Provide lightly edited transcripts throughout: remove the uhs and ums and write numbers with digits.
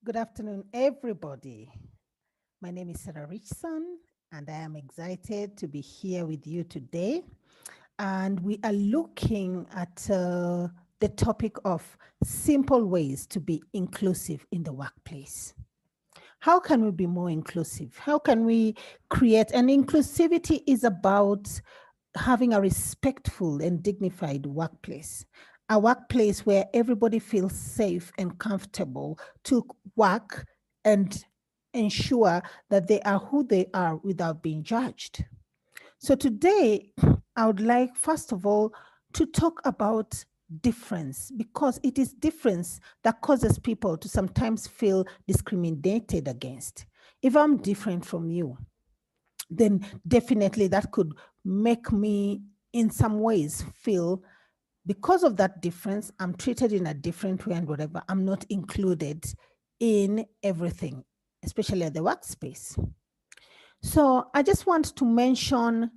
Good afternoon, everybody. My name is Sarah Richson, and I am excited to be here with you today. And we are looking at the topic of simple ways to be inclusive in the workplace. How can we be more inclusive? How can we create? And inclusivity is about having a respectful and dignified workplace, a workplace where everybody feels safe and comfortable to work and ensure that they are who they are without being judged. So today, I would like, first of all, to talk about difference because it is difference that causes people to sometimes feel discriminated against. If I'm different from you, then definitely that could make me, in some ways, feel because of that difference, I'm treated in a different way and whatever, I'm not included in everything, especially at the workspace. So I just want to mention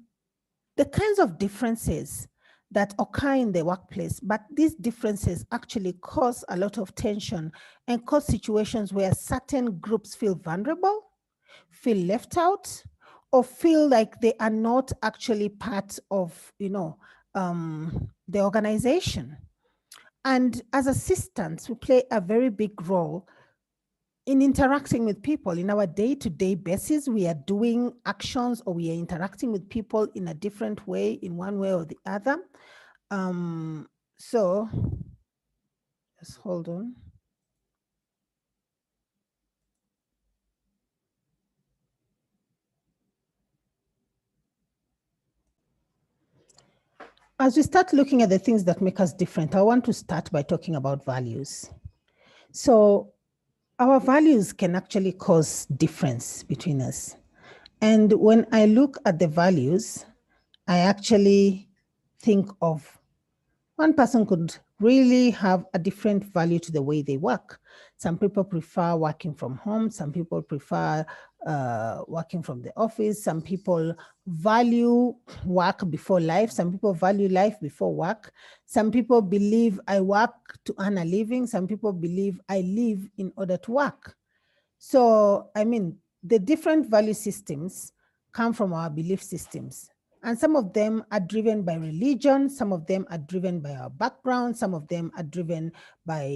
the kinds of differences that occur in the workplace, but these differences actually cause a lot of tension and cause situations where certain groups feel vulnerable, feel left out, or feel like they are not actually part of, the organization. And as assistants, we play a very big role in interacting with people in our day-to-day basis. We are doing actions or we are interacting with people in a different way, in one way or the other. So just hold on. As we start looking at the things that make us different, I want to start by talking about values. So our values can actually cause difference between us. And when I look at the values, I actually think of one person could really have a different value to the way they work. Some people prefer working from home. Some people prefer working from the office. Some people value work before life. Some people value life before work. Some people believe I work to earn a living. Some people believe I live in order to work. So, I mean, the different value systems come from our belief systems. And some of them are driven by religion, some of them are driven by our background, some of them are driven by,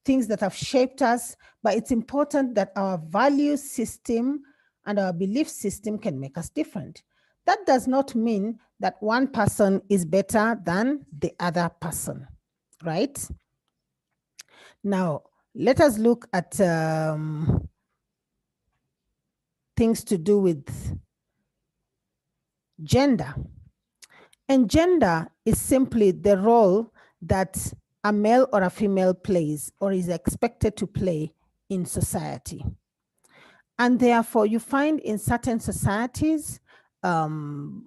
things that have shaped us. But it's important that our value system and our belief system can make us different. That does not mean that one person is better than the other person, right? Now, let us look at things to do with gender. And gender is simply the role that a male or a female plays or is expected to play in society. And therefore, you find in certain societies, um,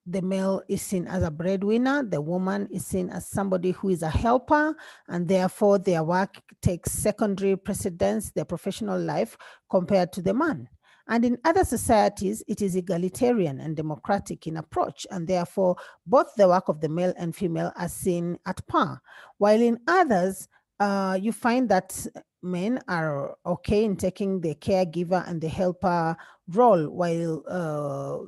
the male is seen as a breadwinner, the woman is seen as somebody who is a helper, and therefore their work takes secondary precedence, their professional life, compared to the man. And in other societies, it is egalitarian and democratic in approach, and therefore both the work of the male and female are seen at par. While in others, you find that men are okay in taking the caregiver and the helper role, while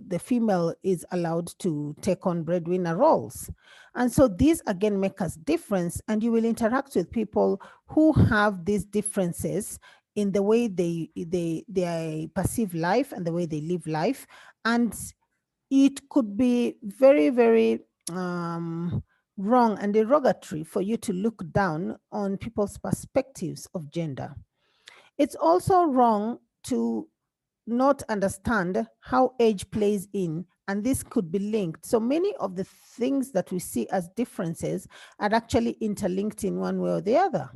the female is allowed to take on breadwinner roles. And so these again make us difference, and you will interact with people who have these differences in the way they perceive life and the way they live life. And it could be very, very wrong and derogatory for you to look down on people's perspectives of gender. It's also wrong to not understand how age plays in, and this could be linked. So many of the things that we see as differences are actually interlinked in one way or the other.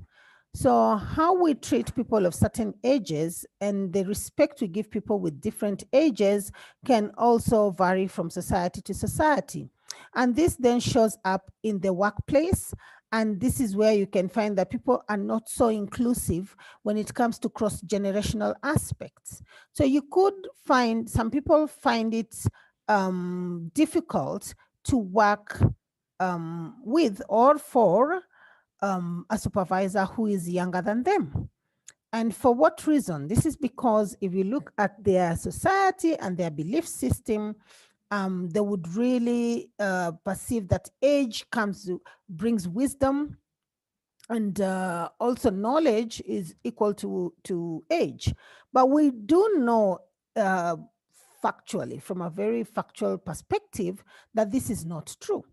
So, how we treat people of certain ages and the respect we give people with different ages can also vary from society to society. And this then shows up in the workplace. And this is where you can find that people are not so inclusive when it comes to cross generational aspects. So, you could find some people find it difficult to work with or for a supervisor who is younger than them. And for what reason? This is because if you look at their society and their belief system, they would really perceive that age brings wisdom, and also knowledge is equal to age. But we do know uh, factually, from a very factual perspective, that this is not true.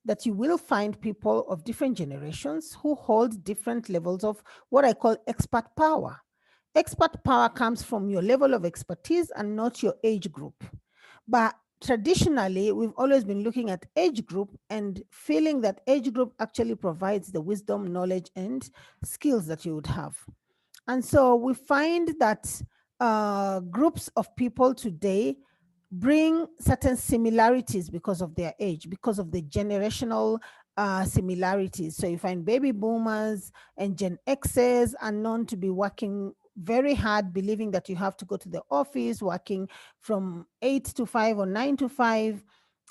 That you will find people of different generations who hold different levels of what I call expert power. Expert power comes from your level of expertise and not your age group. But traditionally, we've always been looking at age group and feeling that age group actually provides the wisdom, knowledge, and skills that you would have. And so we find that groups of people today bring certain similarities because of their age, because of the generational similarities. So you find baby boomers and Gen Xers are known to be working very hard, believing that you have to go to the office, working from 8 to 5 or 9 to 5,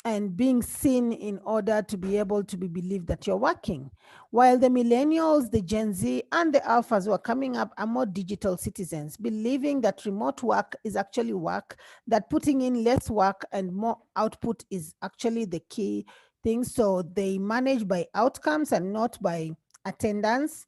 and being seen in order to be able to be believed that you're working. While the millennials, the Gen Z, and the alphas who are coming up are more digital citizens, believing that remote work is actually work, that putting in less work and more output is actually the key thing. So they manage by outcomes and not by attendance.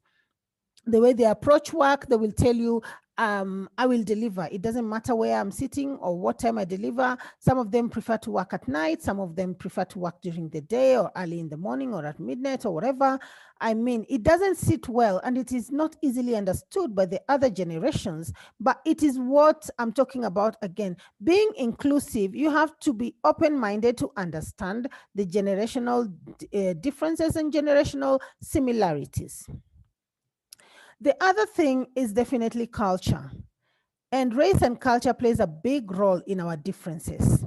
The way they approach work, they will tell you, I will deliver. It doesn't matter where I'm sitting or what time I deliver. Some of them prefer to work at night. Some of them prefer to work during the day or early in the morning or at midnight or whatever. I mean, it doesn't sit well and it is not easily understood by the other generations, but it is what I'm talking about again. Being inclusive, you have to be open minded to understand the generational differences and generational similarities. The other thing is definitely culture. And race and culture plays a big role in our differences.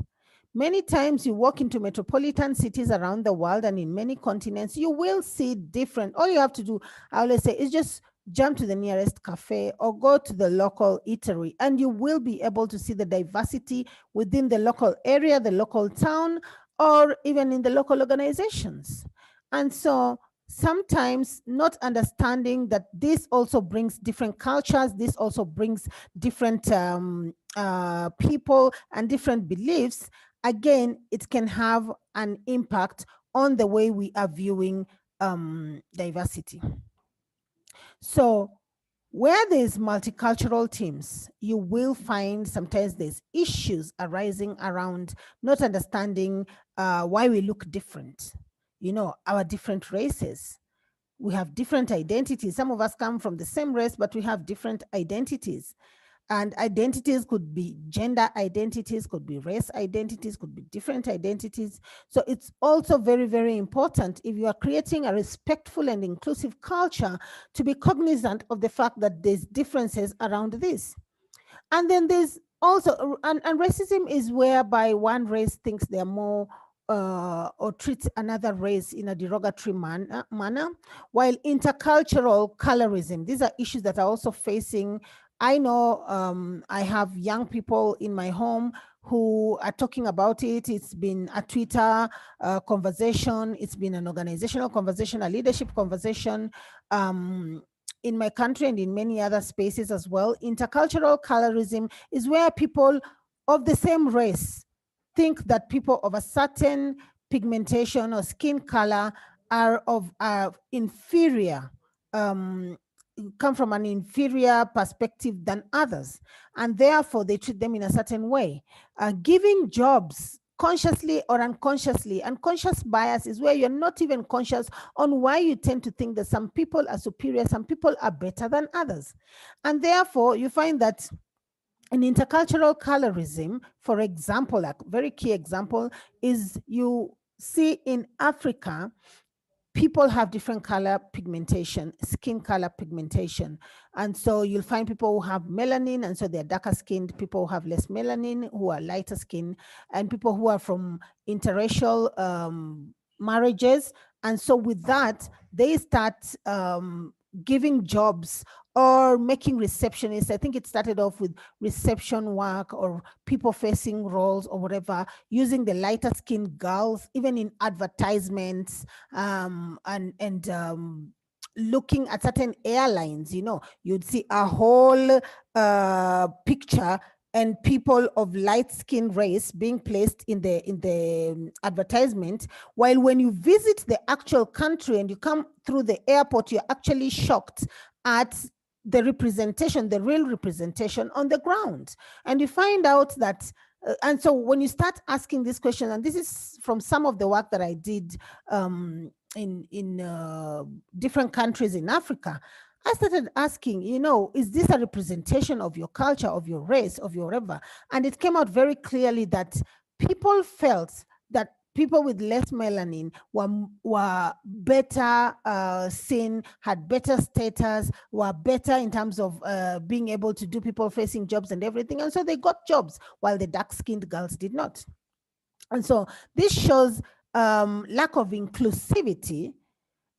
Many times you walk into metropolitan cities around the world and in many continents, you will see different. All you have to do, I always say, is just jump to the nearest cafe or go to the local eatery, and you will be able to see the diversity within the local area, the local town, or even in the local organizations. And so sometimes not understanding that this also brings different cultures, this also brings different people and different beliefs, again, it can have an impact on the way we are viewing diversity. So, where there's multicultural teams, you will find sometimes there's issues arising around not understanding why we look different. You know, our different races, we have different identities. Some of us come from the same race, but we have different identities. And identities could be gender identities, could be race identities, could be different identities. So it's also very, very important, if you are creating a respectful and inclusive culture, to be cognizant of the fact that there's differences around this. And then there's also, and racism is whereby one race thinks they're more or treats another race in a derogatory manner, while intercultural colorism, these are issues that are also facing. I know I have young people in my home who are talking about it. It's been a Twitter conversation, it's been an organizational conversation, a leadership conversation. In my country and in many other spaces as well, intercultural colorism is where people of the same race think that people of a certain pigmentation or skin color are inferior, um, come from an inferior perspective than others, and therefore they treat them in a certain way. Giving jobs consciously or unconsciously, unconscious bias is where you're not even conscious on why you tend to think that some people are superior, some people are better than others. And therefore, you find that in intercultural colorism, for example, a very key example is you see in Africa, people have different color pigmentation, skin color pigmentation. And so you'll find people who have melanin, and so they're darker skinned, people who have less melanin, who are lighter skinned, and people who are from interracial marriages. And so with that, they start giving jobs or making receptionists. I think it started off with reception work or people facing roles or whatever, using the lighter skinned girls, even in advertisements, and looking at certain airlines, you'd see a whole picture and people of light skin race being placed in the advertisement, while when you visit the actual country and you come through the airport, you're actually shocked at the representation, the real representation on the ground. And you find out that and so when you start asking this question, and this is from some of the work that I did in different countries in Africa, I started asking, is this a representation of your culture, of your race, of your whatever? And it came out very clearly that people felt that people with less melanin were better seen, had better status, were better in terms of being able to do people facing jobs and everything. And so they got jobs while the dark-skinned girls did not. And so this shows lack of inclusivity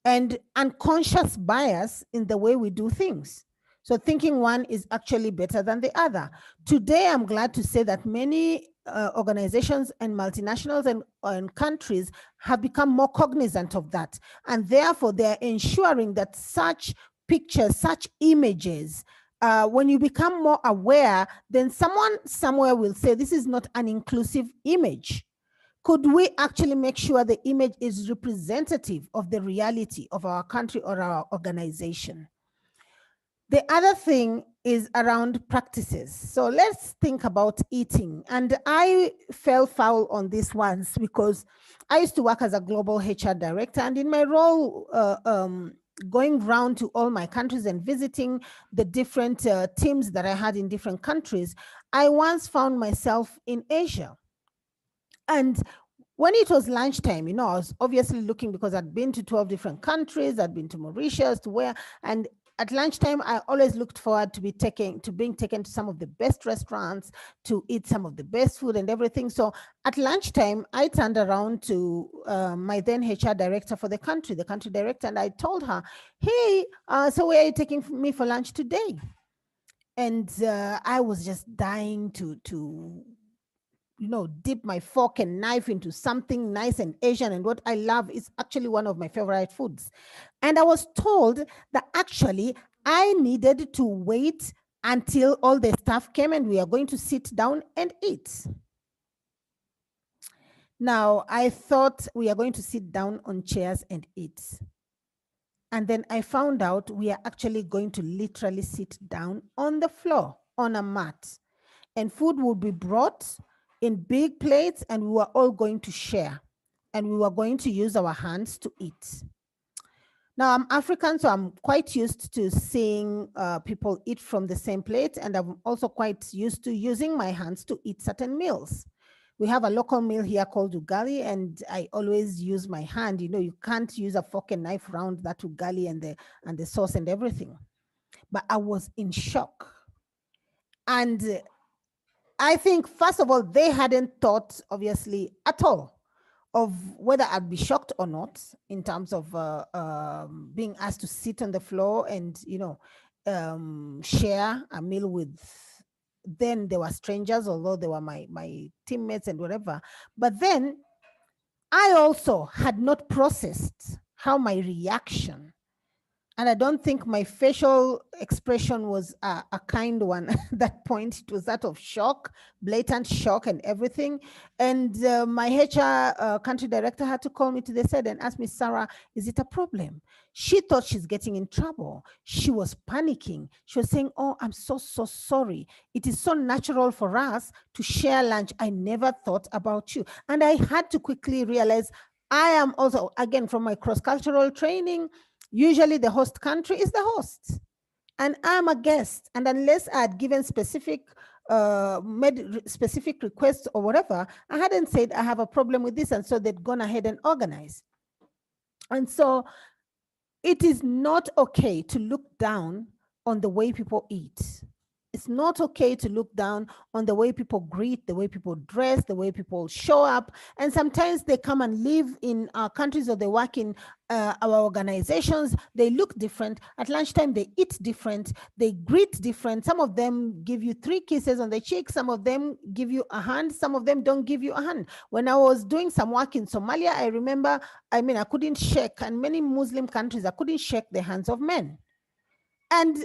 and unconscious bias in the way we do things. So thinking one is actually better than the other. Today, I'm glad to say that many organizations and multinationals and countries have become more cognizant of that. And therefore, they're ensuring that such pictures, such images, when you become more aware, then someone somewhere will say, this is not an inclusive image. Could we actually make sure the image is representative of the reality of our country or our organization? The other thing is around practices. So let's think about eating. And I fell foul on this once because I used to work as a global HR director. And in my role, going round to all my countries and visiting the different teams that I had in different countries, I once found myself in Asia. And when it was lunchtime, I was obviously looking because I'd been to 12 different countries, I'd been to Mauritius, and at lunchtime, I always looked forward to being taken to some of the best restaurants, to eat some of the best food and everything. So at lunchtime, I turned around to my then HR director for the country director, and I told her, hey, so where are you taking me for lunch today? And I was just dying to dip my fork and knife into something nice and Asian. And what I love is actually one of my favorite foods. And I was told that actually I needed to wait until all the staff came and we are going to sit down and eat. Now, I thought we are going to sit down on chairs and eat. And then I found out we are actually going to literally sit down on the floor, on a mat. And food would be brought in big plates, and we were all going to share. And we were going to use our hands to eat. Now, I'm African, so I'm quite used to seeing people eat from the same plate. And I'm also quite used to using my hands to eat certain meals. We have a local meal here called ugali, and I always use my hand. You can't use a fork and knife around that ugali and the sauce and everything. But I was in shock. And I think, first of all, they hadn't thought, obviously, at all of whether I'd be shocked or not in terms of being asked to sit on the floor and, share a meal with. Then they were strangers, although they were my teammates and whatever. But then I also had not processed how my reaction, and I don't think my facial expression was a kind one at that point. It was that of shock, blatant shock and everything. And my HR country director had to call me to the side and ask me, Sarah, is it a problem? She thought she's getting in trouble. She was panicking. She was saying, oh, I'm so sorry. It is so natural for us to share lunch. I never thought about you. And I had to quickly realize I am also, again, from my cross-cultural training, usually the host country is the host and I'm a guest. And unless I had given made specific requests or whatever, I hadn't said I have a problem with this. And so they'd gone ahead and organized. And so it is not okay to look down on the way people eat. It's not okay to look down on the way people greet, the way people dress, the way people show up. And sometimes they come and live in our countries or they work in our organizations. They look different. At lunchtime, they eat different. They greet different. Some of them give you 3 kisses on the cheek. Some of them give you a hand. Some of them don't give you a hand. When I was doing some work in Somalia, I remember, I couldn't shake, and many Muslim countries, I couldn't shake the hands of men. And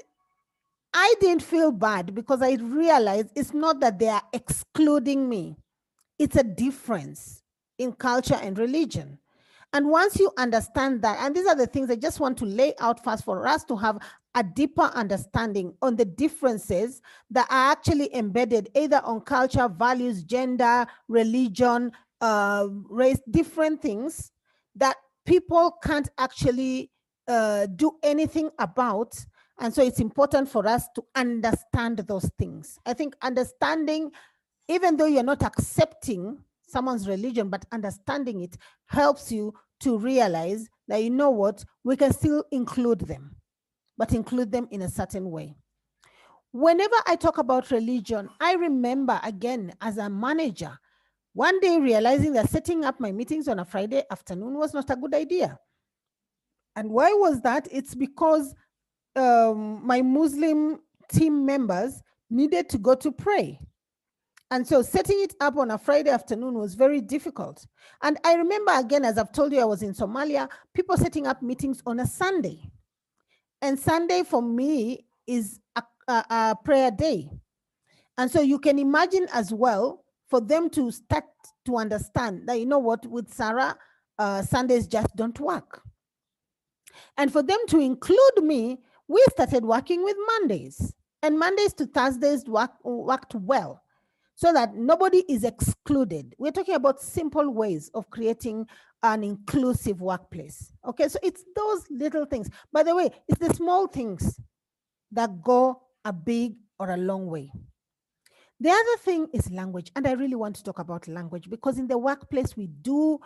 I didn't feel bad because I realized it's not that they are excluding me, it's a difference in culture and religion. And once you understand that, and these are the things I just want to lay out first for us to have a deeper understanding on the differences that are actually embedded either on culture, values, gender, religion, race, different things that people can't actually do anything about. And so it's important for us to understand those things. I think understanding, even though you're not accepting someone's religion, but understanding it helps you to realize that, you know what, we can still include them, but include them in a certain way. Whenever I talk about religion, I remember again as a manager, one day realizing that setting up my meetings on a Friday afternoon was not a good idea. And why was that? It's because my Muslim team members needed to go to pray. And so setting it up on a Friday afternoon was very difficult. And I remember, again, as I've told you, I was in Somalia, people setting up meetings on a Sunday. And Sunday for me is a prayer day. And so you can imagine as well for them to start to understand that, you know what, with Sarah, Sundays just don't work. And for them to include me, we started working with Mondays. And Mondays to Thursdays worked well, so that nobody is excluded. We're talking about simple ways of creating an inclusive workplace. Okay, so it's those little things. By the way, it's the small things that go a big or a long way. The other thing is language, and I really want to talk about language because in the workplace we do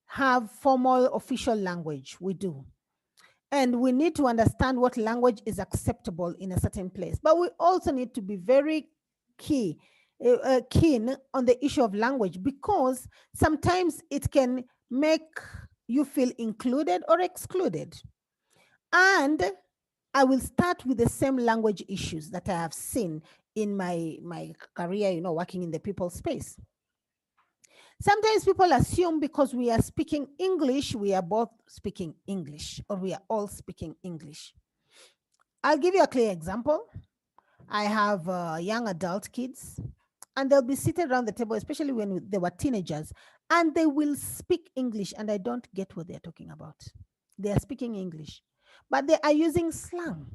have formal official language. We do. And we need to understand what language is acceptable in a certain place. But we also need to be very keen on the issue of language, because sometimes it can make you feel included or excluded. And I will start with the same language issues that I have seen in my career, working in the people space. Sometimes people assume because we are speaking English, we are both speaking English, or we are all speaking English. I'll give you a clear example. I have young adult kids, and they'll be seated around the table, especially when they were teenagers, and they will speak English, and I don't get what they're talking about. They are speaking English, but they are using slang.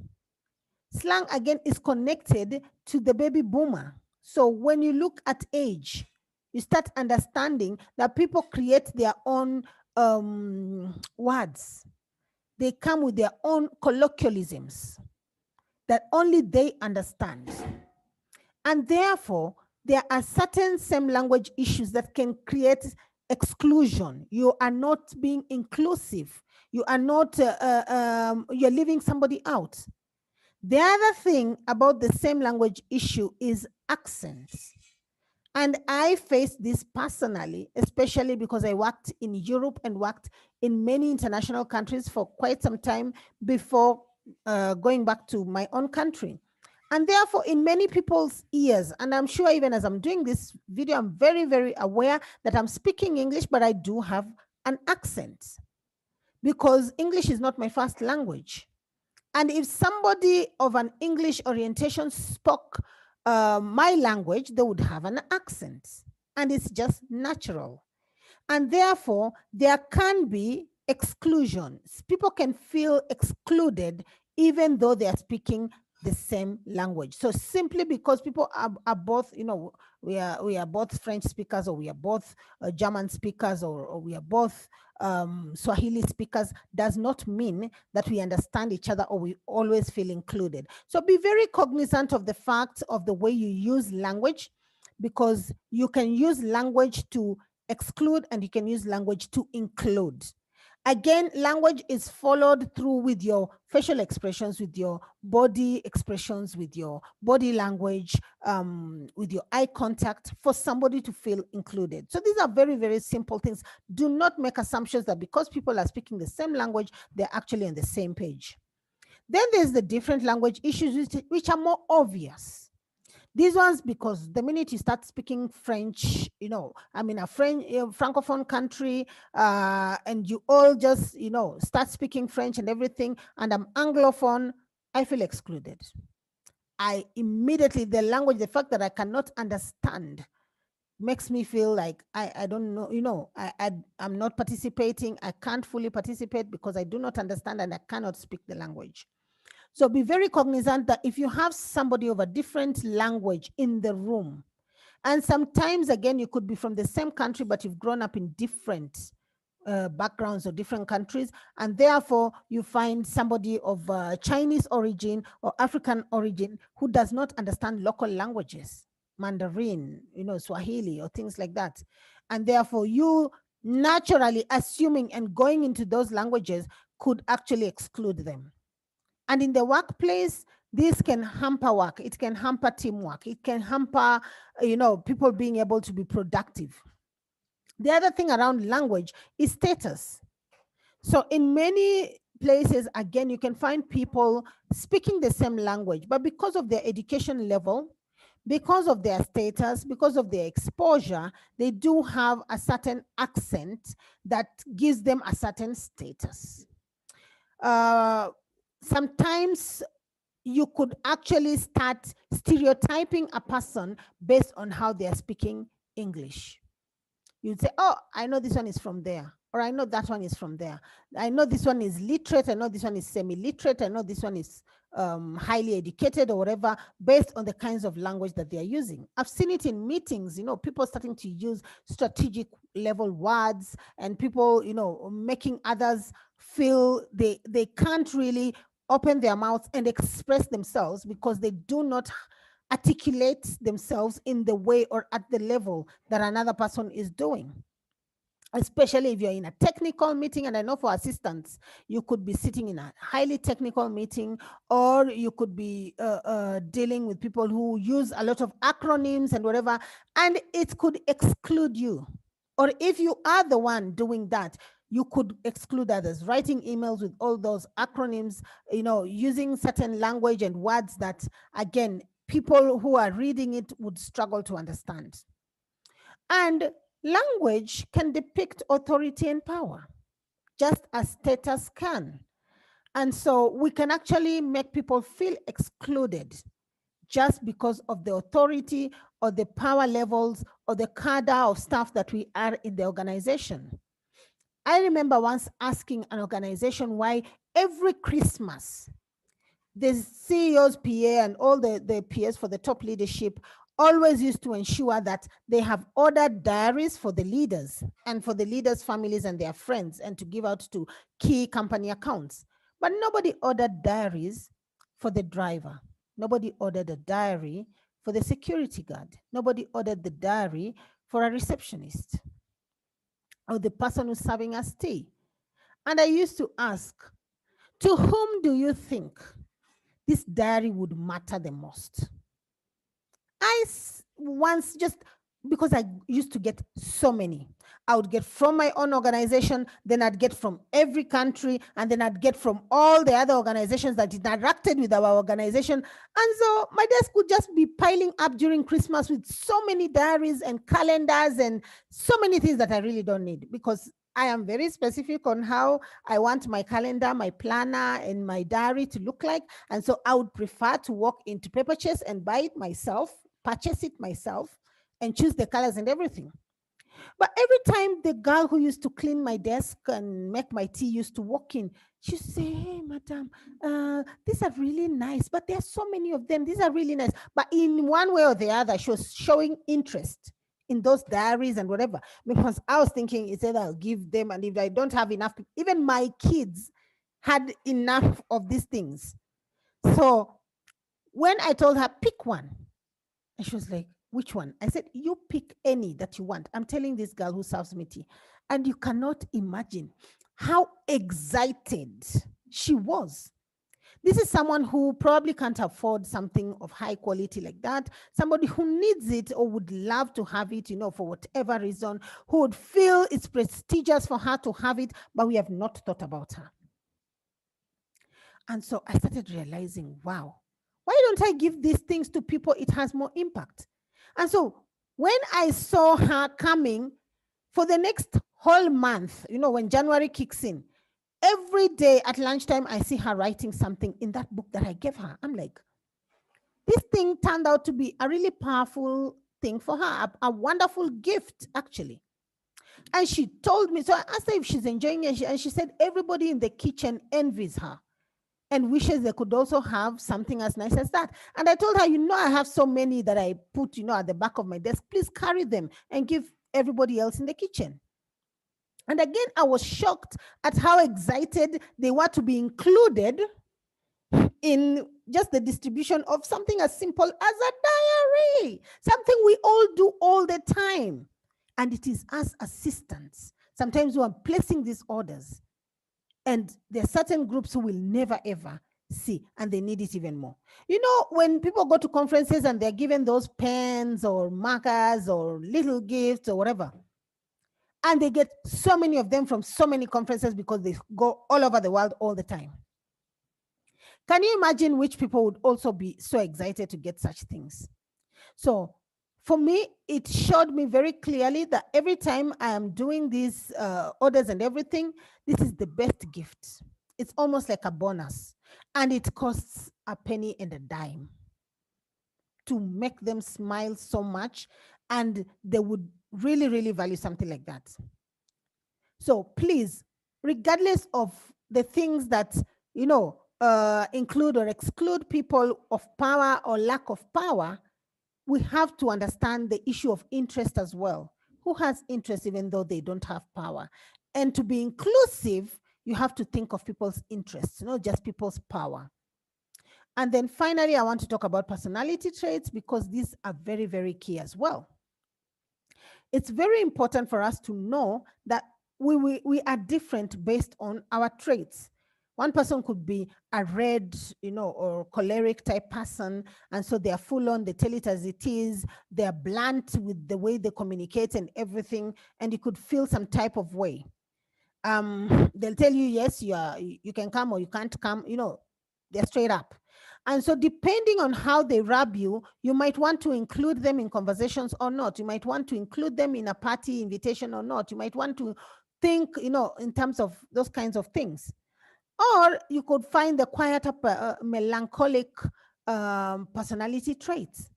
Slang, again, is connected to the baby boomer. So when you look at age, you start understanding that people create their own words. They come with their own colloquialisms that only they understand. And therefore, there are certain same language issues that can create exclusion. You are not being inclusive. You are not, you're leaving somebody out. The other thing about the same language issue is accents. And I faced this personally, especially because I worked in Europe and worked in many international countries for quite some time before going back to my own country. And therefore, in many people's ears, and I'm sure even as I'm doing this video, I'm very, very aware that I'm speaking English, but I do have an accent because English is not my first language. And if somebody of an English orientation spoke my language, they would have an accent. And it's just natural. And therefore, there can be exclusions. People can feel excluded even though they are speaking the same language. So simply because people are both, we are both French speakers, or we are both German speakers, or we are both Swahili speakers, does not mean that we understand each other or we always feel included. So be very cognizant of the fact of the way you use language, because you can use language to exclude and you can use language to include. Again, language is followed through with your facial expressions, with your body expressions, with your body language, with your eye contact for somebody to feel included. So these are very, very simple things. Do not make assumptions that because people are speaking the same language, they're actually on the same page. Then there's the different language issues, which are more obvious. These ones, because the minute you start speaking French, I'm in a French francophone country, and you all just, start speaking French and everything, and I'm Anglophone, I feel excluded. I immediately, the language, the fact that I cannot understand makes me feel like I don't know, I'm not participating. I can't fully participate because I do not understand and I cannot speak the language. So be very cognizant that if you have somebody of a different language in the room, and sometimes again, you could be from the same country, but you've grown up in different backgrounds or different countries, and therefore you find somebody of Chinese origin or African origin who does not understand local languages, Mandarin, Swahili or things like that. And therefore you naturally assuming and going into those languages could actually exclude them. And in the workplace, this can hamper work. It can hamper teamwork. It can hamper, people being able to be productive. The other thing around language is status. So in many places, again, you can find people speaking the same language, but because of their education level, because of their status, because of their exposure, they do have a certain accent that gives them a certain status. Uh, Sometimes you could actually start stereotyping a person based on how they are speaking English. You'd say, oh, I know this one is from there, or I know that one is from there. I know this one is literate. I know this one is semi-literate. I know this one is highly educated or whatever, based on the kinds of language that they are using. I've seen it in meetings, people starting to use strategic level words, and people, making others feel they can't really open their mouths and express themselves because they do not articulate themselves in the way or at the level that another person is doing, especially if you're in a technical meeting. And I know for assistants, you could be sitting in a highly technical meeting, or you could be dealing with people who use a lot of acronyms and whatever, and it could exclude you. Or if you are the one doing that, you could exclude others, writing emails with all those acronyms, using certain language and words that, again, people who are reading it would struggle to understand. And language can depict authority and power, just as status can. And so we can actually make people feel excluded just because of the authority or the power levels or the cadre of staff that we are in the organization. I remember once asking an organization why every Christmas the CEO's PA and all the PAs for the top leadership always used to ensure that they have ordered diaries for the leaders and for the leaders' families and their friends, and to give out to key company accounts. But nobody ordered diaries for the driver. Nobody ordered a diary for the security guard. Nobody ordered the diary for a receptionist or the person who's serving us tea. And I used to ask, to whom do you think this diary would matter the most? Once, just because I used to get so many, I would get from my own organization, then I'd get from every country, and then I'd get from all the other organizations that interacted with our organization. And so my desk would just be piling up during Christmas with so many diaries and calendars and so many things that I really don't need, because I am very specific on how I want my calendar, my planner, and my diary to look like. And so I would prefer to walk into Paper Chase and buy it myself, purchase it myself, and choose the colors and everything. But every time the girl who used to clean my desk and make my tea used to walk in, she used to say, hey, madam, these are really nice, but there are so many of them. These are really nice. But in one way or the other, she was showing interest in those diaries and whatever. Because I was thinking, it's either I'll give them, and if I don't have enough, even my kids had enough of these things. So when I told her, pick one, and she was like, which one? I said, you pick any that you want. I'm telling this girl who serves me tea. And you cannot imagine how excited she was. This is someone who probably can't afford something of high quality like that, somebody who needs it or would love to have it, for whatever reason, who would feel it's prestigious for her to have it, but we have not thought about her. And so I started realizing, wow, why don't I give these things to people? It has more impact. And so when I saw her coming for the next whole month, when January kicks in, every day at lunchtime, I see her writing something in that book that I gave her. I'm like, this thing turned out to be a really powerful thing for her, a wonderful gift, actually. And she told me, so I asked her if she's enjoying it, and she said everybody in the kitchen envies her and wishes they could also have something as nice as that. And I told her, I have so many that I put, at the back of my desk. Please carry them and give everybody else in the kitchen. And again, I was shocked at how excited they were to be included in just the distribution of something as simple as a diary, something we all do all the time. And it is us assistants, sometimes who are placing these orders. And there are certain groups who will never, ever see, and they need it even more. When people go to conferences and they're given those pens or markers or little gifts or whatever, and they get so many of them from so many conferences because they go all over the world all the time. Can you imagine which people would also be so excited to get such things? So for me, it showed me very clearly that every time I am doing these orders and everything, this is the best gift. It's almost like a bonus, and it costs a penny and a dime to make them smile so much, and they would really, really value something like that. So please, regardless of the things that, include or exclude people of power or lack of power, we have to understand the issue of interest as well. Who has interest even though they don't have power? And to be inclusive, you have to think of people's interests, not just people's power. And then finally, I want to talk about personality traits because these are very, very key as well. It's very important for us to know that we are different based on our traits. One person could be a red, or choleric type person, and so they are full on, they tell it as it is, they're blunt with the way they communicate and everything, and you could feel some type of way. They'll tell you, yes, you can come or you can't come, they're straight up. And so depending on how they rub you, you might want to include them in conversations or not. You might want to include them in a party invitation or not. You might want to think, in terms of those kinds of things. Or you could find the quieter, melancholic personality traits.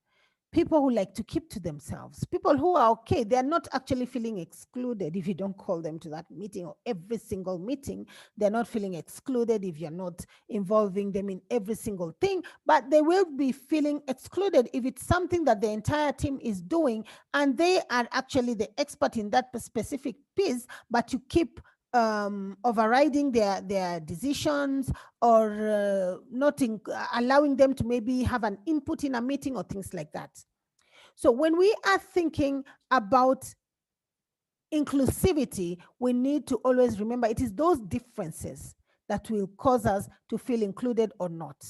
People who like to keep to themselves, people who are okay, they're not actually feeling excluded if you don't call them to that meeting or every single meeting. They're not feeling excluded if you're not involving them in every single thing, but they will be feeling excluded if it's something that the entire team is doing and they are actually the expert in that specific piece, but you keep overriding their decisions or not allowing them to maybe have an input in a meeting or things like that. So when we are thinking about inclusivity, we need to always remember it is those differences that will cause us to feel included or not.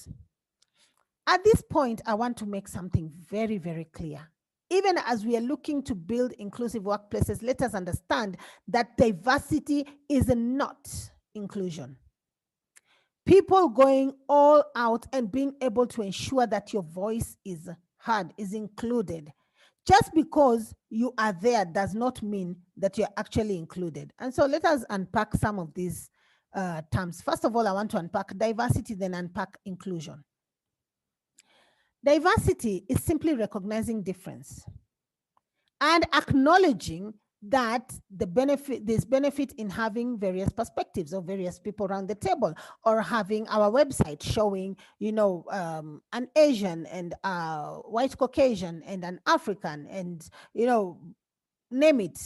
At this point, I want to make something very, very clear. Even as we are looking to build inclusive workplaces, let us understand that diversity is not inclusion. People going all out and being able to ensure that your voice is heard, is included. Just because you are there does not mean that you're actually included. And so let us unpack some of these terms. First of all, I want to unpack diversity, then unpack inclusion. Diversity is simply recognizing difference and acknowledging that there's benefit in having various perspectives or various people around the table, or having our website showing, an Asian and a white Caucasian and an African and, name it.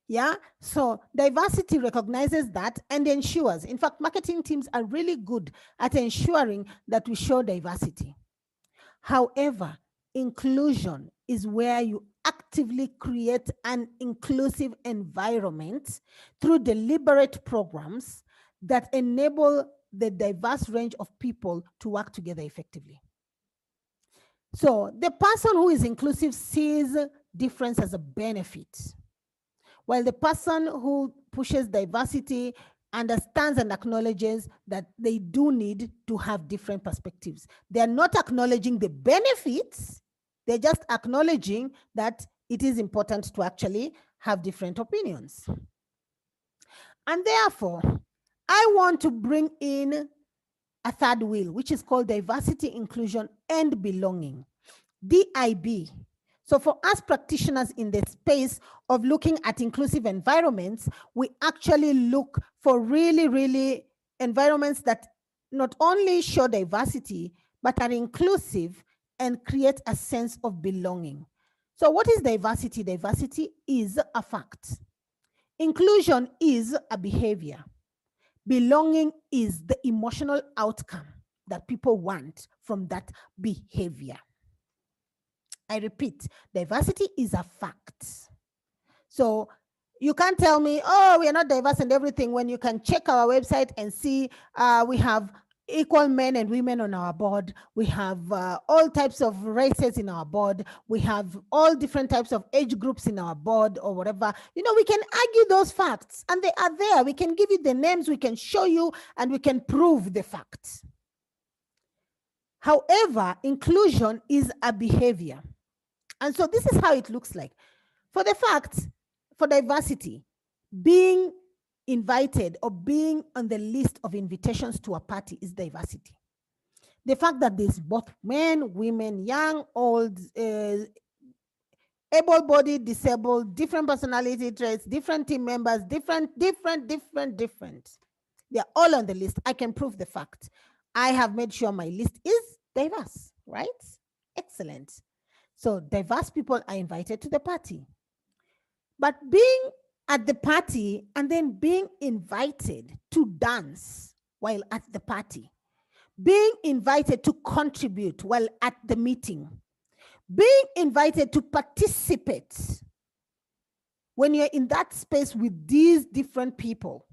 Yeah. So diversity recognizes that and ensures, in fact, marketing teams are really good at ensuring that we show diversity. However, inclusion is where you actively create an inclusive environment through deliberate programs that enable the diverse range of people to work together effectively. So the person who is inclusive sees difference as a benefit, while the person who pushes diversity understands and acknowledges that they do need to have different perspectives. They're not acknowledging the benefits, they're just acknowledging that it is important to actually have different opinions. And therefore, I want to bring in a third wheel, which is called diversity, inclusion, and belonging. DIB. So, for us practitioners in the space of looking at inclusive environments, we actually look for really environments that not only show diversity, but are inclusive and create a sense of belonging. So, what is diversity? Diversity is a fact, inclusion is a behavior, belonging is the emotional outcome that people want from that behavior. I repeat, diversity is a fact. So you can't tell me, oh, we are not diverse in everything, when you can check our website and see we have equal men and women on our board. We have all types of races in our board. We have all different types of age groups in our board or whatever. You know, we can argue those facts and they are there. We can give you the names, we can show you, and we can prove the facts. However, inclusion is a behavior. And so this is how it looks like. For the fact, for diversity, being invited or being on the list of invitations to a party is diversity. The fact that there's both men, women, young, old, able-bodied, disabled, different personality traits, different team members, different. They're all on the list. I can prove the fact. I have made sure my list is diverse, right? Excellent. So diverse people are invited to the party. But being at the party and then being invited to dance while at the party, being invited to contribute while at the meeting, being invited to participate when you're in that space with these different people,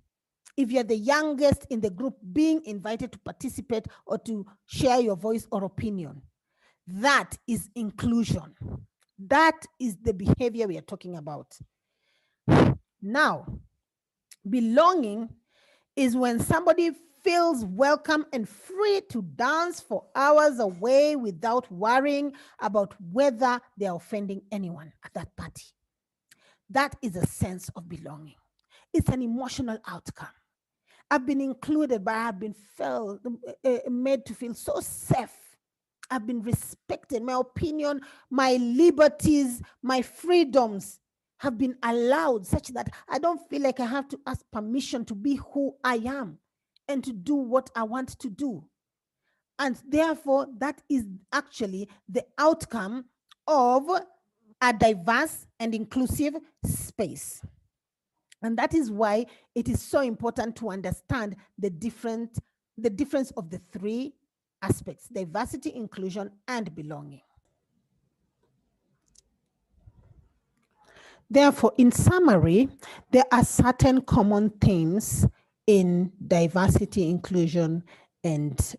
if you're the youngest in the group, being invited to participate or to share your voice or opinion, that is inclusion. That is the behavior we are talking about. Now, belonging is when somebody feels welcome and free to dance for hours away without worrying about whether they are offending anyone at that party. That is a sense of belonging. It's an emotional outcome. I've been included, but I've been made to feel so safe. I've been respected. My opinion, my liberties, my freedoms have been allowed such that I don't feel like I have to ask permission to be who I am and to do what I want to do. And therefore, that is actually the outcome of a diverse and inclusive space. And that is why it is so important to understand the difference of the three aspects: diversity, inclusion, and belonging. Therefore, in summary, there are certain common themes in diversity, inclusion, and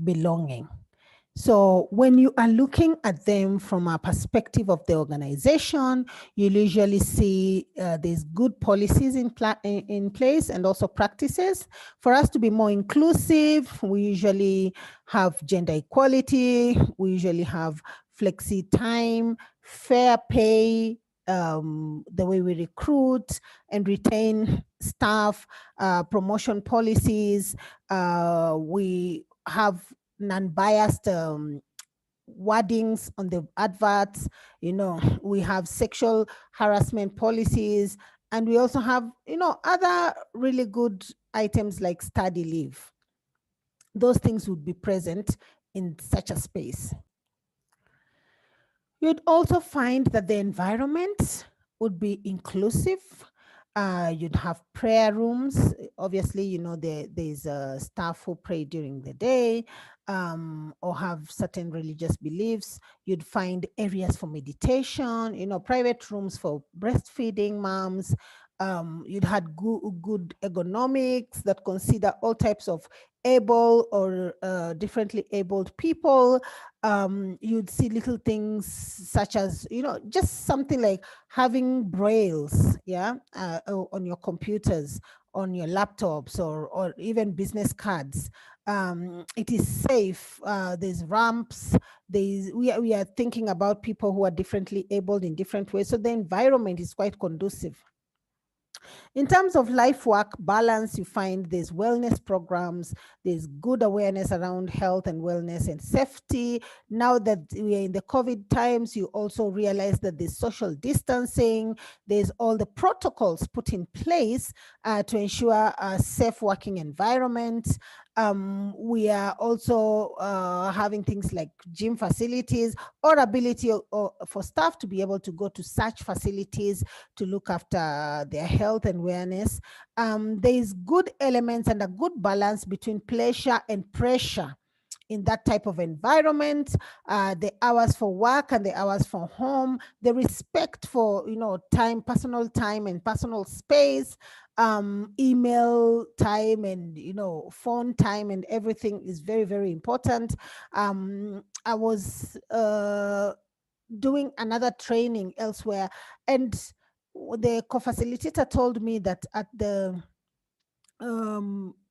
belonging. So when you are looking at them from a perspective of the organization, you usually see there's good policies in place and also practices. For us to be more inclusive, we usually have gender equality, we usually have flexi time, fair pay, the way we recruit and retain staff, promotion policies. We have non-biased wordings on the adverts. You know, we have sexual harassment policies, and we also have, you know, other really good items like study leave. Those things would be present in such a space. You'd also find that the environment would be inclusive. You'd have prayer rooms. Obviously, there's staff who pray during the day, or have certain religious beliefs. You'd find areas for meditation, private rooms for breastfeeding moms. You'd had good ergonomics that consider all types of able or differently abled people. You'd see little things such as, just something like having brails, yeah, on your computers, on your laptops, or even business cards. It is safe. There's ramps. We are thinking about people who are differently abled in different ways, so the environment is quite conducive. In terms of life work balance, you find there's wellness programs, there's good awareness around health and wellness and safety. Now that we are in the COVID times, you also realize that there's social distancing, there's all the protocols put in place to ensure a safe working environment. We are also having things like gym facilities, or ability for staff to be able to go to such facilities to look after their health and wellness. There is good elements and a good balance between pleasure and pressure in that type of environment. The hours for work and the hours for home, the respect for time, personal time and personal space, email time and phone time and everything is very, very important. I was doing another training elsewhere, and the co-facilitator told me that at the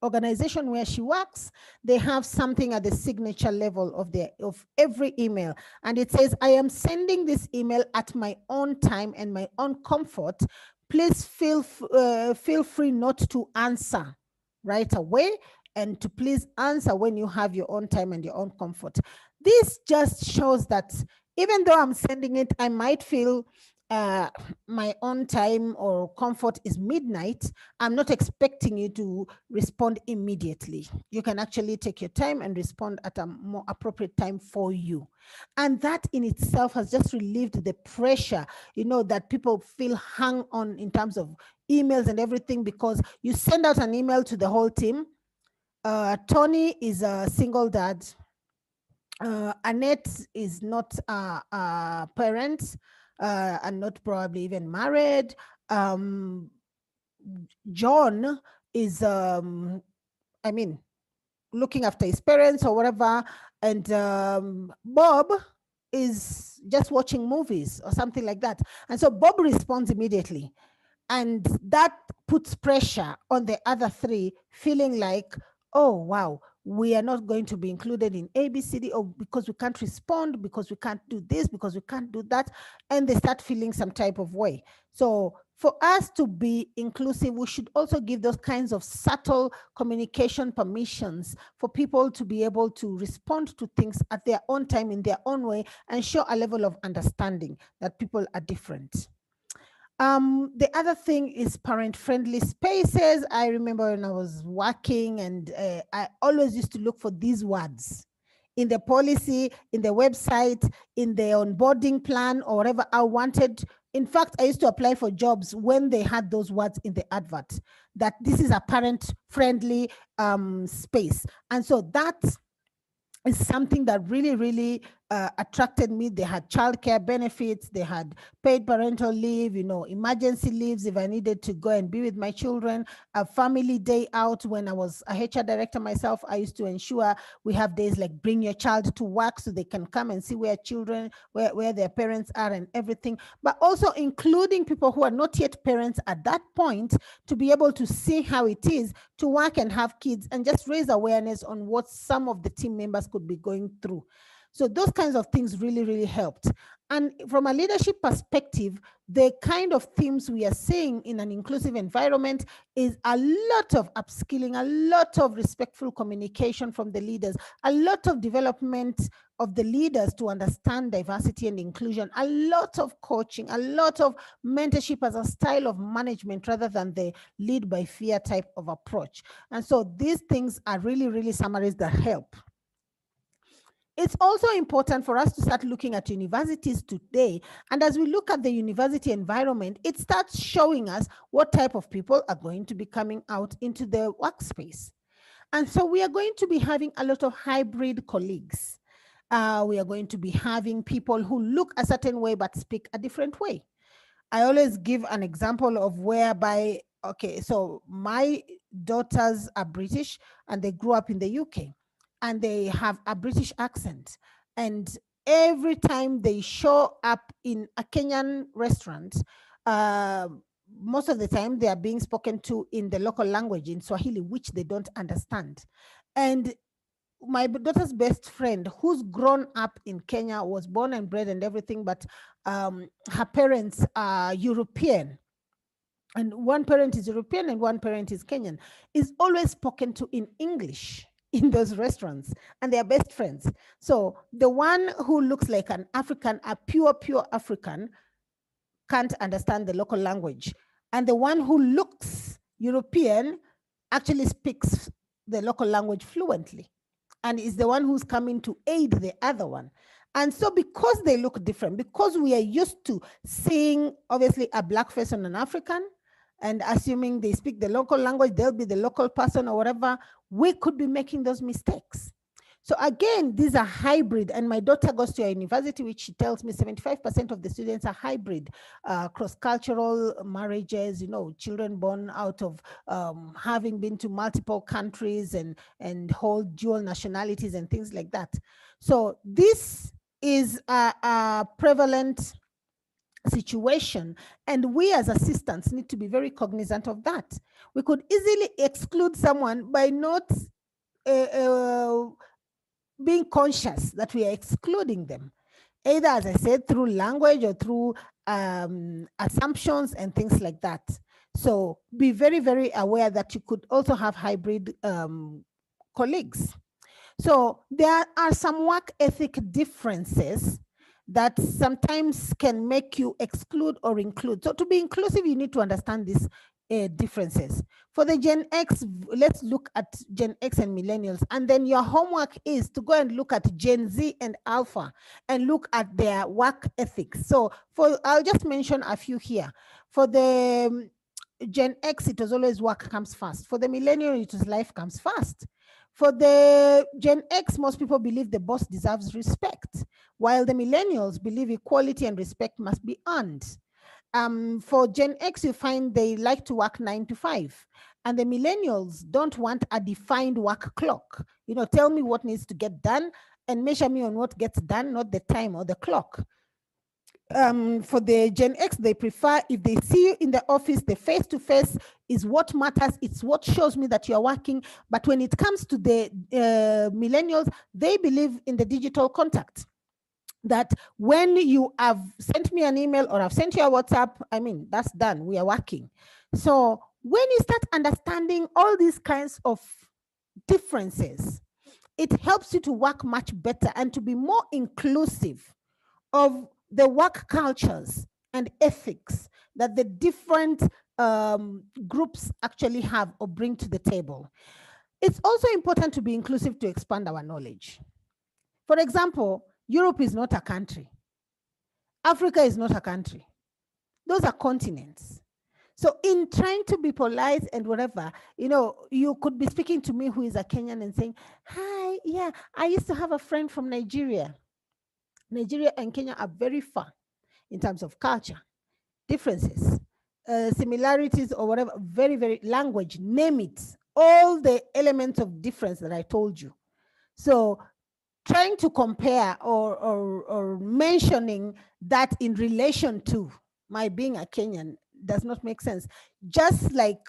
organization where she works, they have something at the signature level of every email, and it says, "I am sending this email at my own time and my own comfort. Please feel free not to answer right away, and to please answer when you have your own time and your own comfort." This just shows that even though I'm sending it, I might feel uh, my own time or comfort is midnight. I'm not expecting you to respond immediately. You can actually take your time and respond at a more appropriate time for you. And that in itself has just relieved the pressure, that people feel hung on in terms of emails and everything, because you send out an email to the whole team. Tony is a single dad. Annette is not a parent, and not probably even married. Um, John is, I mean, looking after his parents or whatever, and Bob is just watching movies or something like that. And so Bob responds immediately, and that puts pressure on the other three, feeling like, oh wow, we are not going to be included in ABCD, or because we can't respond, because we can't do this, because we can't do that, and they start feeling some type of way. So for us to be inclusive, we should also give those kinds of subtle communication permissions for people to be able to respond to things at their own time, in their own way, and show a level of understanding that people are different. The other thing is parent-friendly spaces. I remember when I was working, and I always used to look for these words in the policy, in the website, in the onboarding plan, or whatever I wanted. In fact, I used to apply for jobs when they had those words in the advert, that this is a parent-friendly space. And so that is something that really, really attracted me. They had childcare benefits, they had paid parental leave, emergency leaves if I needed to go and be with my children, a family day out. When I was a HR director myself, I used to ensure we have days like bring your child to work so they can come and see where their parents are and everything. But also including people who are not yet parents at that point, to be able to see how it is to work and have kids, and just raise awareness on what some of the team members could be going through. So those kinds of things really, really helped. And from a leadership perspective, the kind of themes we are seeing in an inclusive environment is a lot of upskilling, a lot of respectful communication from the leaders, a lot of development of the leaders to understand diversity and inclusion, a lot of coaching, a lot of mentorship as a style of management rather than the lead by fear type of approach. And so these things are really, really summaries that help. It's also important for us to start looking at universities today. And as we look at the university environment, it starts showing us what type of people are going to be coming out into the workspace. And so we are going to be having a lot of hybrid colleagues. We are going to be having people who look a certain way but speak a different way. I always give an example of whereby, okay, so my daughters are British and they grew up in the UK and they have a British accent. And every time they show up in a Kenyan restaurant, uh, most of the time they are being spoken to in the local language in Swahili, which they don't understand. And my daughter's best friend, who's grown up in Kenya, was born and bred and everything, but her parents are European. And one parent is European and one parent is Kenyan, is always spoken to in English in those restaurants, and they are best friends. So the one who looks like an African, a pure African, can't understand the local language. And the one who looks European actually speaks the local language fluently and is the one who's coming to aid the other one. And so, because they look different, because we are used to seeing obviously a black face on an African and assuming they speak the local language, they'll be the local person or whatever, we could be making those mistakes. So again, these are hybrid, and my daughter goes to a university which she tells me 75% of the students are hybrid, cross-cultural marriages, children born out of having been to multiple countries and hold dual nationalities and things like that. So this is a prevalent situation, and we as assistants need to be very cognizant of that. We could easily exclude someone by not uh, being conscious that we are excluding them, either, as I said, through language or through assumptions and things like that. So be very, very aware that you could also have hybrid colleagues. So there are some work ethic differences that sometimes can make you exclude or include. So to be inclusive, you need to understand these differences. For the Gen X, let's look at Gen X and millennials. And then your homework is to go and look at Gen Z and Alpha and look at their work ethics. So I'll just mention a few here. For the Gen X, it was always work comes first. For the millennial, it was life comes first. For the Gen X, most people believe the boss deserves respect, while the millennials believe equality and respect must be earned. For Gen X, you find they like to work 9 to 5. And the millennials don't want a defined work clock. Tell me what needs to get done and measure me on what gets done, not the time or the clock. For the Gen X, they prefer, if they see you in the office, the face-to-face is what matters. It's what shows me that you're working. But when it comes to the millennials, they believe in the digital contact. That when you have sent me an email or I've sent you a WhatsApp, that's done. We are working. So when you start understanding all these kinds of differences, it helps you to work much better and to be more inclusive of the work cultures and ethics that the different groups actually have or bring to the table. It's also important to be inclusive to expand our knowledge. For example, Europe is not a country. Africa is not a country. Those are continents. So in trying to be polite and whatever, you could be speaking to me who is a Kenyan and saying, hi, yeah, I used to have a friend from Nigeria. Nigeria and Kenya are very far in terms of culture, differences, similarities or whatever, very, very language, name it, all the elements of difference that I told you. So trying to compare or mentioning that in relation to my being a Kenyan does not make sense. Just like,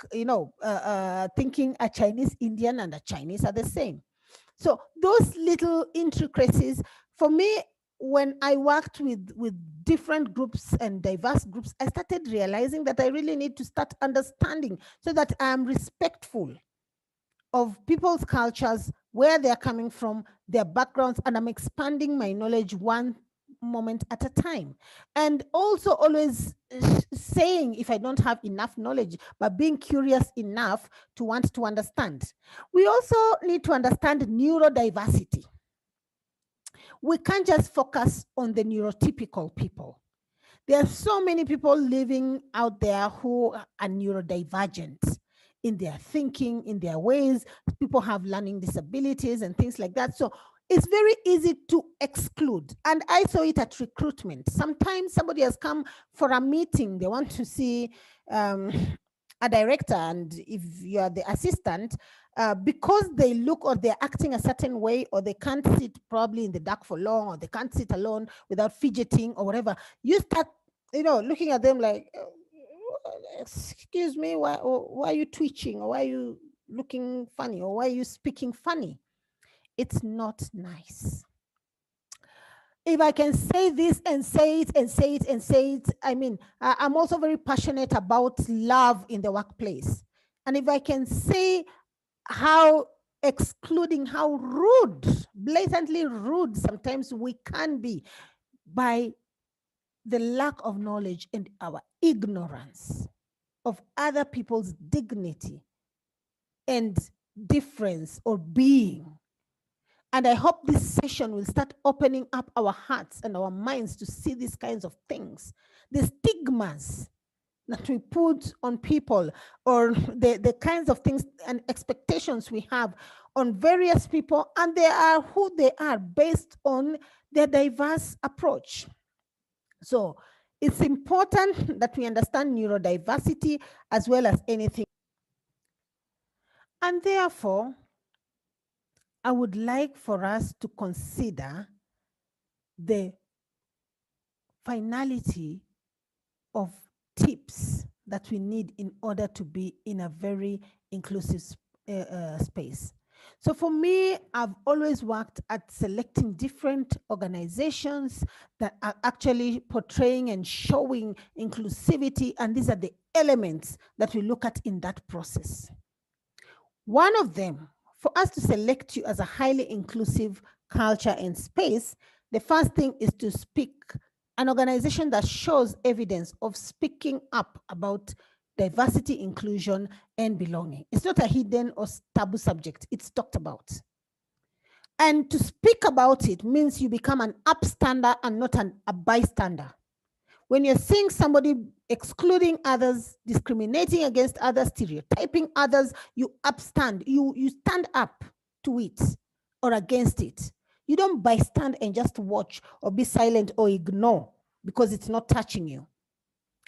thinking a Chinese Indian and a Chinese are the same. So those little intricacies, for me, when I worked with different groups and diverse groups, I started realizing that I really need to start understanding so that I'm respectful of people's cultures, where they're coming from, their backgrounds, and I'm expanding my knowledge one moment at a time. And also always saying if I don't have enough knowledge, but being curious enough to want to understand. We also need to understand neurodiversity. we can't just focus on the neurotypical people. There are so many people living out there who are neurodivergent in their thinking, in their ways. People have learning disabilities and things like that. So it's very easy to exclude. And I saw it at recruitment. Sometimes somebody has come for a meeting, they want to see um, a director, and if you are the assistant, because they look or they're acting a certain way, or they can't sit probably in the dark for long, or they can't sit alone without fidgeting or whatever, you start, looking at them like, excuse me, why are you twitching, or why are you looking funny, or why are you speaking funny? It's not nice. If I can say this and say it and say it and say it, I mean, I'm also very passionate about love in the workplace. And if I can say how excluding, how rude, blatantly rude sometimes we can be by the lack of knowledge and our ignorance of other people's dignity and difference or being. And I hope this session will start opening up our hearts and our minds to see these kinds of things, the stigmas that we put on people, or the kinds of things and expectations we have on various people, and they are who they are based on their diverse approach. So it's important that we understand neurodiversity as well as anything. And therefore, I would like for us to consider the finality of tips that we need in order to be in a very inclusive space. So for me, I've always worked at selecting different organizations that are actually portraying and showing inclusivity, and these are the elements that we look at in that process. One of them, for us to select you as a highly inclusive culture and space, the first thing is to speak, an organization that shows evidence of speaking up about diversity, inclusion, and belonging. It's not a hidden or taboo subject, it's talked about. And to speak about it means you become an upstander and not a bystander. When you're seeing somebody excluding others, discriminating against others, stereotyping others, you upstand, you stand up to it or against it. You don't bystand and just watch or be silent or ignore because it's not touching you.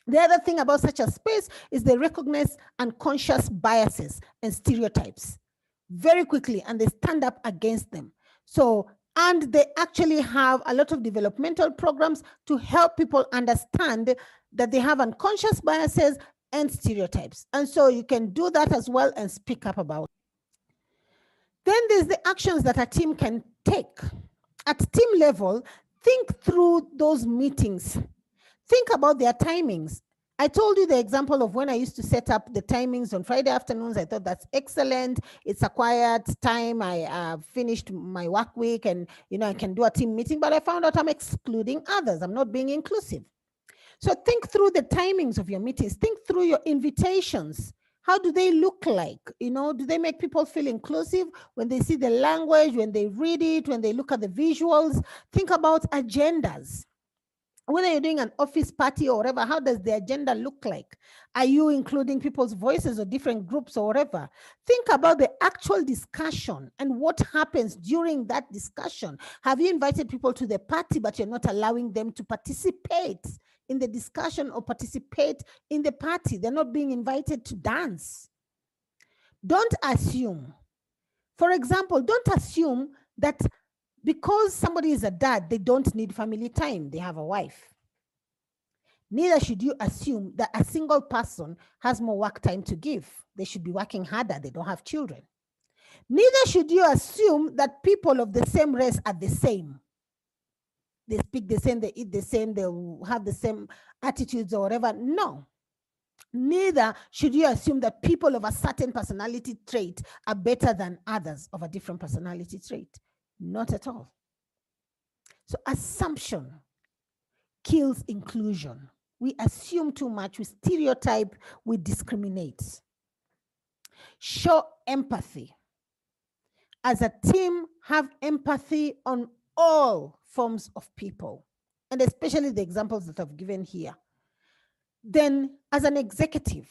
The other thing about such a space is they recognize unconscious biases and stereotypes very quickly, and they stand up against them. So, and they actually have a lot of developmental programs to help people understand that they have unconscious biases and stereotypes. And so you can do that as well and speak up about it. Then there's the actions that a team can take. At team level, think through those meetings. Think about their timings. I told you the example of when I used to set up the timings on Friday afternoons. I thought that's excellent. It's a quiet time. I finished my work week and, I can do a team meeting, but I found out I'm excluding others. I'm not being inclusive. So think through the timings of your meetings. Think through your invitations. How do they look like? Do they make people feel inclusive when they see the language, when they read it, when they look at the visuals? Think about agendas. Whether you're doing an office party or whatever, how does the agenda look like? Are you including people's voices or different groups or whatever? Think about the actual discussion and what happens during that discussion. Have you invited people to the party, but you're not allowing them to participate in the discussion or participate in the party? They're not being invited to dance. Don't assume. For example, don't assume that because somebody is a dad, they don't need family time. They have a wife. Neither should you assume that a single person has more work time to give. They should be working harder. They don't have children. Neither should you assume that people of the same race are the same. They speak the same, they eat the same, they have the same attitudes or whatever. No. Neither should you assume that people of a certain personality trait are better than others of a different personality trait. Not at all. So assumption kills inclusion. We assume too much, we stereotype, we discriminate. Show empathy. As a team, have empathy on all forms of people, and especially the examples that I've given here, then as an executive,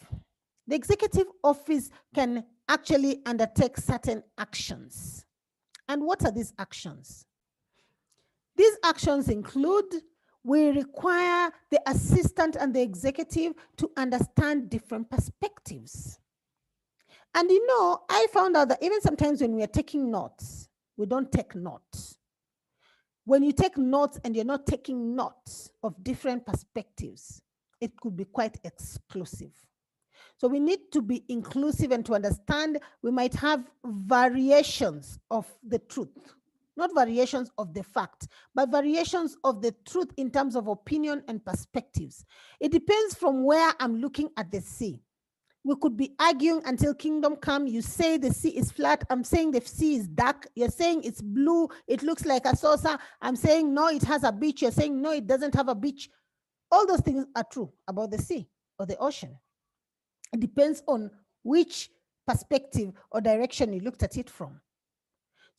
the executive office can actually undertake certain actions. And what are these actions? These actions include, we require the assistant and the executive to understand different perspectives. And I found out that even sometimes when we are taking notes, we don't take notes. When you take notes and you're not taking notes of different perspectives, it could be quite exclusive. So we need to be inclusive and to understand we might have variations of the truth, not variations of the fact, but variations of the truth in terms of opinion and perspectives. It depends from where I'm looking at the sea. We could be arguing until kingdom come. You say the sea is flat. I'm saying the sea is dark. You're saying it's blue. It looks like a saucer. I'm saying, no, it has a beach. You're saying, no, it doesn't have a beach. All those things are true about the sea or the ocean. It depends on which perspective or direction you looked at it from.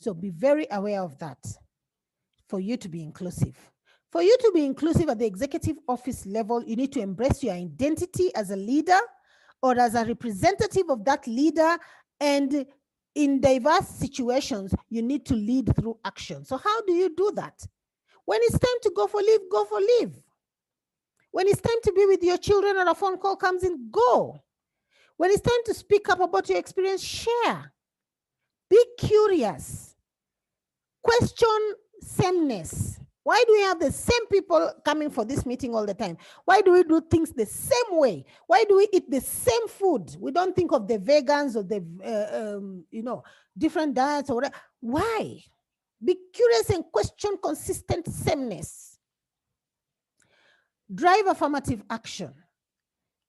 So be very aware of that for you to be inclusive. For you to be inclusive at the executive office level, you need to embrace your identity as a leader or as a representative of that leader. And in diverse situations, you need to lead through action. So how do you do that? When it's time to go for leave, go for leave. When it's time to be with your children or a phone call comes in, go. When it's time to speak up about your experience, share. Be curious. Question sameness. Why do we have the same people coming for this meeting all the time? Why do we do things the same way? Why do we eat the same food? We don't think of the vegans or the, different diets or whatever. Why? Be curious and question consistent sameness. Drive affirmative action,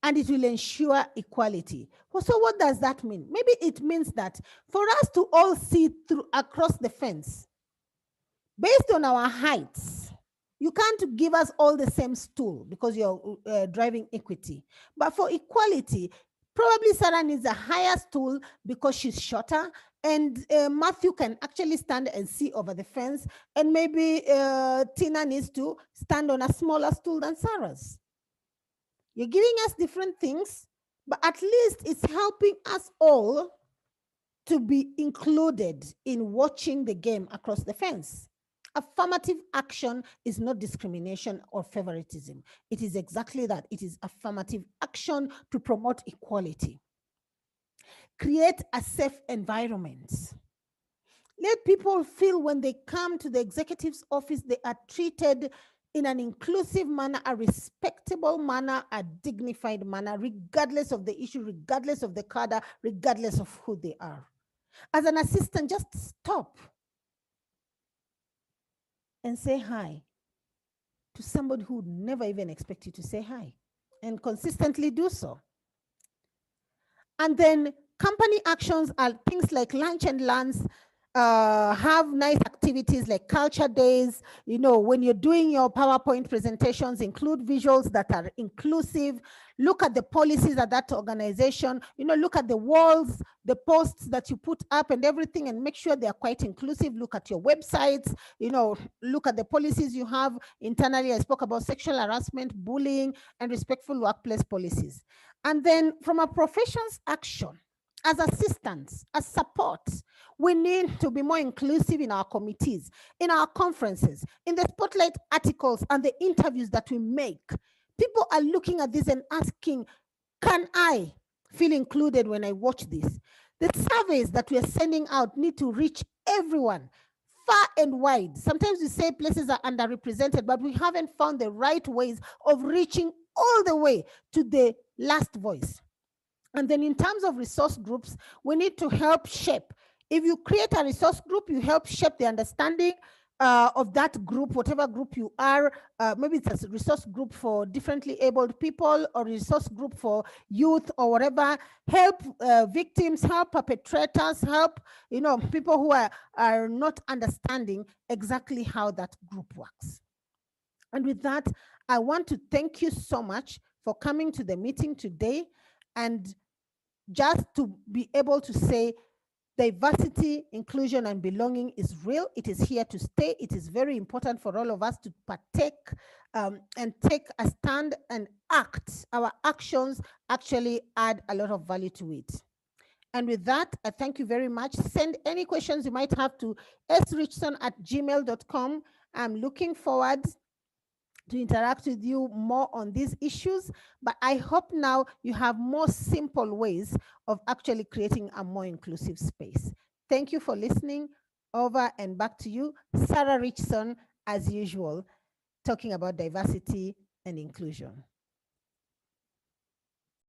and it will ensure equality. So what does that mean? Maybe it means that for us to all see through across the fence, based on our heights, you can't give us all the same stool because you're driving equity. But for equality, probably Sarah needs a higher stool because she's shorter, and Matthew can actually stand and see over the fence, and maybe Tina needs to stand on a smaller stool than Sarah's. You're giving us different things, but at least it's helping us all to be included in watching the game across the fence. Affirmative action is not discrimination or favoritism. It is exactly that. It is affirmative action to promote equality. Create a safe environment. Let people feel when they come to the executive's office, they are treated in an inclusive manner, a respectable manner, a dignified manner, regardless of the issue, regardless of the cadre, regardless of who they are. As an assistant, just stop and say hi to somebody who would never even expect you to say hi, and consistently do so. And then company actions are things like lunch and learns, have nice activities like culture days. When you're doing your PowerPoint presentations, include visuals that are inclusive. Look at the policies at that organization. Look at the walls, the posts that you put up and everything, and make sure they are quite inclusive. Look at your websites. Look at the policies you have internally. I spoke about sexual harassment, bullying, and respectful workplace policies. And then from a profession's action, as assistants, as support, we need to be more inclusive in our committees, in our conferences, in the spotlight articles and the interviews that we make. People are looking at this and asking, can I feel included when I watch this? The surveys that we are sending out need to reach everyone, far and wide. Sometimes we say places are underrepresented, but we haven't found the right ways of reaching all the way to the last voice. And then in terms of resource groups, we need to help shape. If you create a resource group, you help shape the understanding of that group, whatever group you are. Maybe it's a resource group for differently abled people, or resource group for youth, or whatever. Help victims, help perpetrators, help people who are not understanding exactly how that group works. And with that, I want to thank you so much for coming to the meeting today, and just to be able to say Diversity, inclusion, and belonging is real. It is here to stay. It is very important for all of us to partake and take a stand and act. Our actions actually add a lot of value to it. And with that, I thank you very much. Send any questions you might have to srichson@gmail.com. I'm looking forward to interact with you more on these issues, but I hope now you have more simple ways of actually creating a more inclusive space. Thank you for listening. Over and back to you, Sarah Richson, as usual, talking about diversity and inclusion.